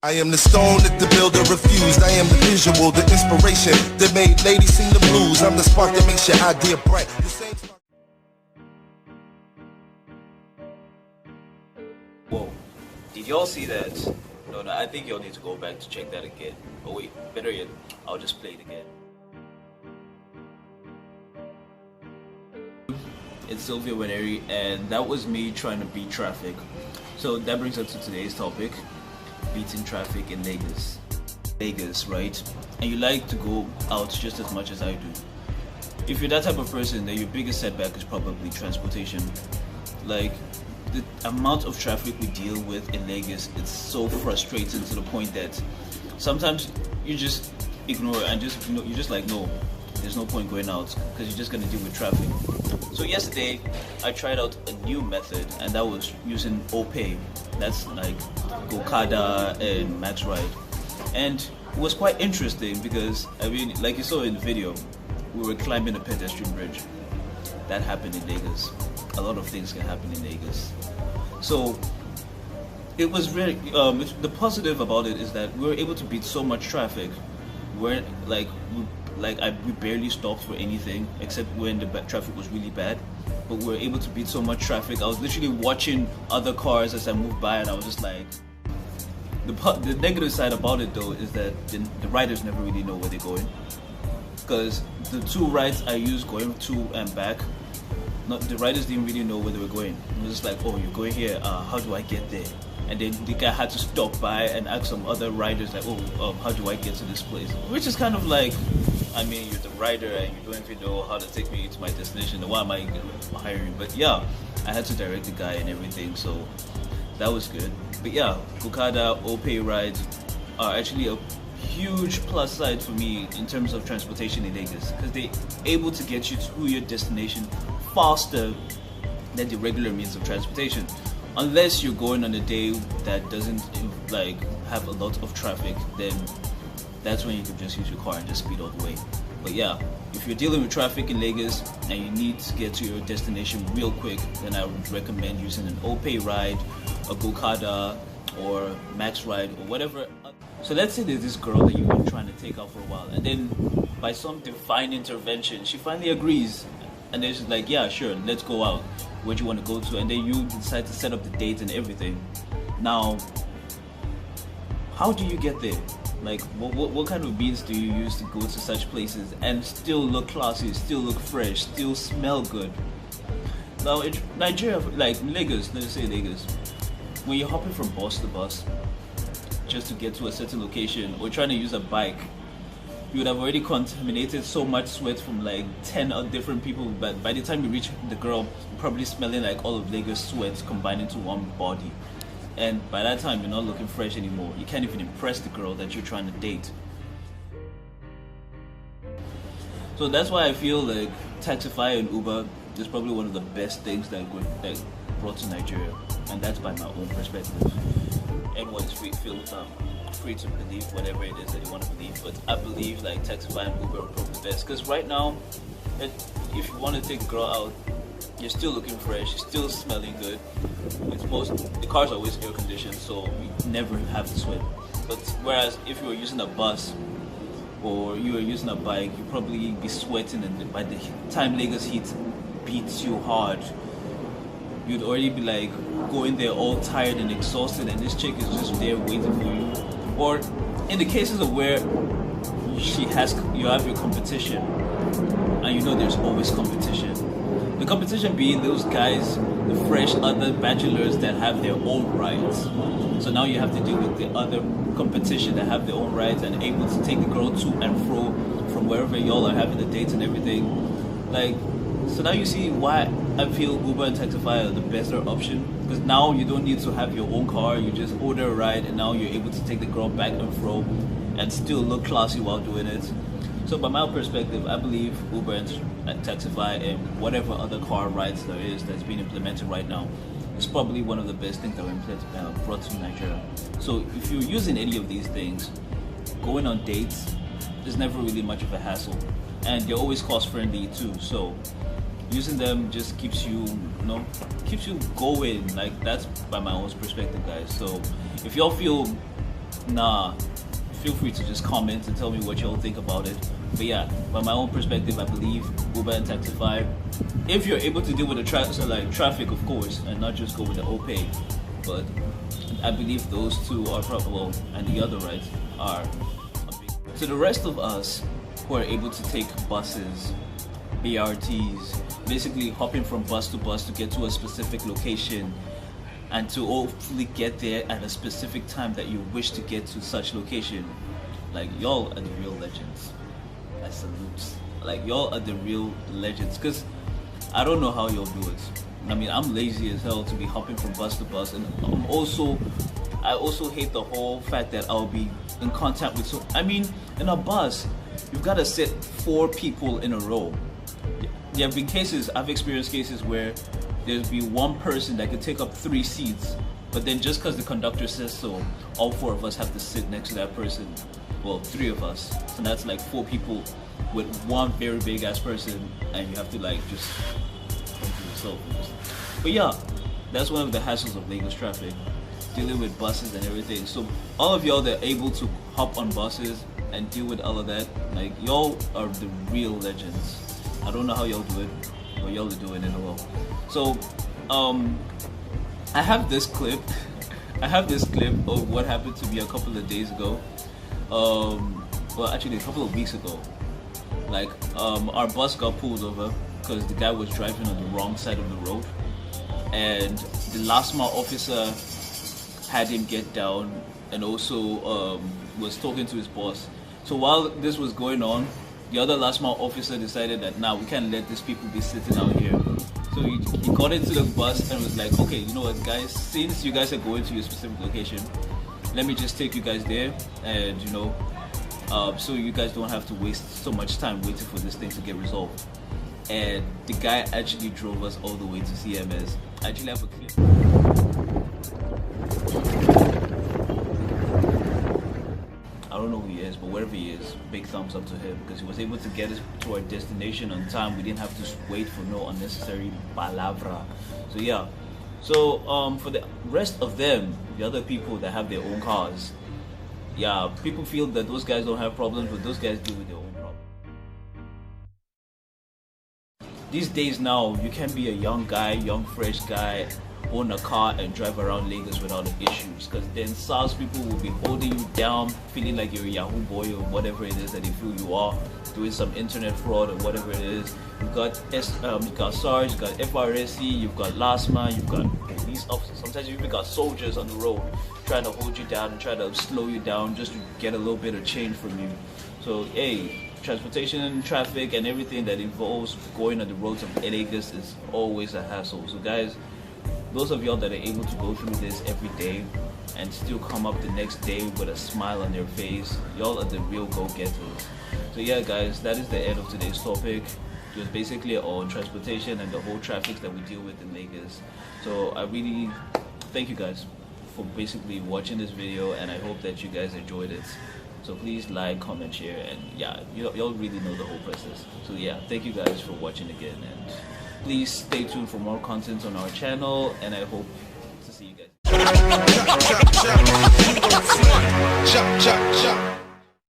I am the stone that the builder refused. I am the visual, the inspiration that made ladies sing the blues. I'm the spark that makes your idea bright. The same spark. Whoa, did y'all see that? No, I think y'all need to go back to check that again. Oh wait, better yet, I'll just play it again. It's Sylvia Waneri, and that was me trying to beat traffic. So that brings us to today's topic, beating traffic in Lagos. Lagos, right? And you like to go out just as much as I do. If you're that type of person, then your biggest setback is probably transportation. Like, the amount of traffic we deal with in Lagos, it's so frustrating to the point that sometimes you just ignore it and you're just like, no, there's no point going out because you're just gonna deal with traffic. So yesterday, I tried out a new method, and that was using OPay. That's like GoCarda and MaxRide, and it was quite interesting because I mean, like you saw in the video, we were climbing a pedestrian bridge. That happened in Lagos. A lot of things can happen in Lagos. So it was really the positive about it is that we were able to beat so much traffic. We barely stopped for anything except when the traffic was really bad. But we were able to beat so much traffic. I was literally watching other cars as I moved by, and I was just like. The negative side about it though is that the riders never really know where they're going, because the two rides I used going to and back, the riders didn't really know where they were going. It was just like, oh, you're going here, how do I get there? And then the guy had to stop by and ask some other riders like, how do I get to this place? Which is kind of like, I mean, you're the rider and you don't even know how to take me to my destination. Why am I hiring? But yeah, I had to direct the guy and everything, so that was good. But yeah, GoCarda, OPay rides are actually a huge plus side for me in terms of transportation in Lagos, because they're able to get you to your destination faster than the regular means of transportation. Unless you're going on a day that doesn't like have a lot of traffic, then that's when you can just use your car and just speed all the way. But yeah, if you're dealing with traffic in Lagos and you need to get to your destination real quick, then I would recommend using an OPay ride, a GoCarda, or MaxRide, or whatever. So let's say there's this girl that you've been trying to take out for a while, and then by some divine intervention, she finally agrees, and then she's like, yeah, sure, let's go out. Where do you want to go to? And then you decide to set up the date and everything. Now, how do you get there? Like, what kind of means do you use to go to such places and still look classy, still look fresh, still smell good? Now, in Nigeria, like Lagos, let's say Lagos, when you're hopping from bus to bus just to get to a certain location, or trying to use a bike, you would have already contaminated so much sweat from like 10 different people, but by the time you reach the girl, you're probably smelling like all of Lagos sweat combined into one body. And by that time, you're not looking fresh anymore. You can't even impress the girl that you're trying to date. So that's why I feel like Taxify and Uber is probably one of the best things that brought to Nigeria. And that's by my own perspective. Everyone is free to believe whatever it is that they want to believe. But I believe like Taxify and Uber are probably the best. Because right now, if you want to take a girl out, you're still looking fresh, you're still smelling good. The cars are always air conditioned, so you never have to sweat. But whereas if you were using a bus or you were using a bike, you'd probably be sweating, and by the time Lagos heat beats you hard, you'd already be like going there all tired and exhausted, and this chick is just there waiting for you. Or in the cases of where you have your competition, and you know there's always competition. The competition being those guys, the fresh other bachelors that have their own rides. So now you have to deal with the other competition that have their own rides and able to take the girl to and fro from wherever y'all are having the dates and everything. Like, so now you see why I feel Uber and Taxify are the better option. Because now you don't need to have your own car, you just order a ride, and now you're able to take the girl back and fro and still look classy while doing it. So by my perspective, I believe Uber and Taxify and whatever other car rides there is that's being implemented right now is probably one of the best things that were brought to Nigeria. So if you're using any of these things, going on dates is never really much of a hassle, and they're always cost friendly too. So using them just keeps you going. Like, that's by my own perspective, guys. So if y'all feel nah, feel free to just comment and tell me what y'all think about it. But yeah, by my own perspective, I believe Uber and Taxify, if you're able to deal with the traffic, of course, and not just go with the OPay, but I believe those two are probable, and the other rights are a big. So the rest of us who are able to take buses, BRTs, basically hopping from bus to get to a specific location, and to hopefully get there at a specific time that you wish to get to such location, like y'all are the real legends. I salute. Like y'all are the real legends, because I don't know how y'all do it. I mean, I'm lazy as hell to be hopping from bus to bus, and I also hate the whole fact that I'll be in contact with I mean, in a bus, you've got to sit 4 people in a row. There have been cases, I've experienced cases where there'll be one person that could take up 3 seats, but then just because the conductor says so, all 4 of us have to sit next to that person. Well, 3 of us. So that's like 4 people with one very big ass person, and you have to like just come to yourself. But yeah, that's one of the hassles of Lagos traffic, dealing with buses and everything. So all of y'all that are able to hop on buses and deal with all of that, like y'all are the real legends. I don't know how y'all do it, but y'all are doing it well. So I have this clip of what happened to me a couple of days ago. Well, actually a couple of weeks ago. Like our bus got pulled over because the guy was driving on the wrong side of the road, and the last mile officer had him get down, and also was talking to his boss. So while this was going on, the other last mile officer decided that now we can't let these people be sitting out here. So he got into the bus and was like, okay, you know what guys, since you guys are going to your specific location, let me just take you guys there, and you know, so you guys don't have to waste so much time waiting for this thing to get resolved. And the guy actually drove us all the way to CMS. I actually have a clip. I don't know who he is, but wherever he is, big thumbs up to him, because he was able to get us to our destination on time. We didn't have to wait for no unnecessary palavra. So yeah. So for the rest of them, the other people that have their own cars, yeah, people feel that those guys don't have problems, but those guys deal with their own problems. These days now, you can be a young guy, young fresh guy, own a car and drive around Lagos without issues, because then SARS people will be holding you down, feeling like you're a Yahoo boy or whatever it is that they feel you are, doing some internet fraud or whatever it is. You've got SARS, you've got FRSC, you've got LASMA, you've got police officers. Sometimes you've even got soldiers on the road trying to hold you down and try to slow you down just to get a little bit of change from you. So hey, transportation, traffic, and everything that involves going on the roads of Lagos is always a hassle. So guys, those of y'all that are able to go through this every day and still come up the next day with a smile on their face, y'all are the real go-getters. So yeah guys, that is the end of today's topic. It was basically on transportation and the whole traffic that we deal with in Lagos. So I really thank you guys for basically watching this video, and I hope that you guys enjoyed it. So please like, comment, share, and yeah, y'all really know the whole process. So yeah, thank you guys for watching again, and please stay tuned for more content on our channel, and I hope to see you guys.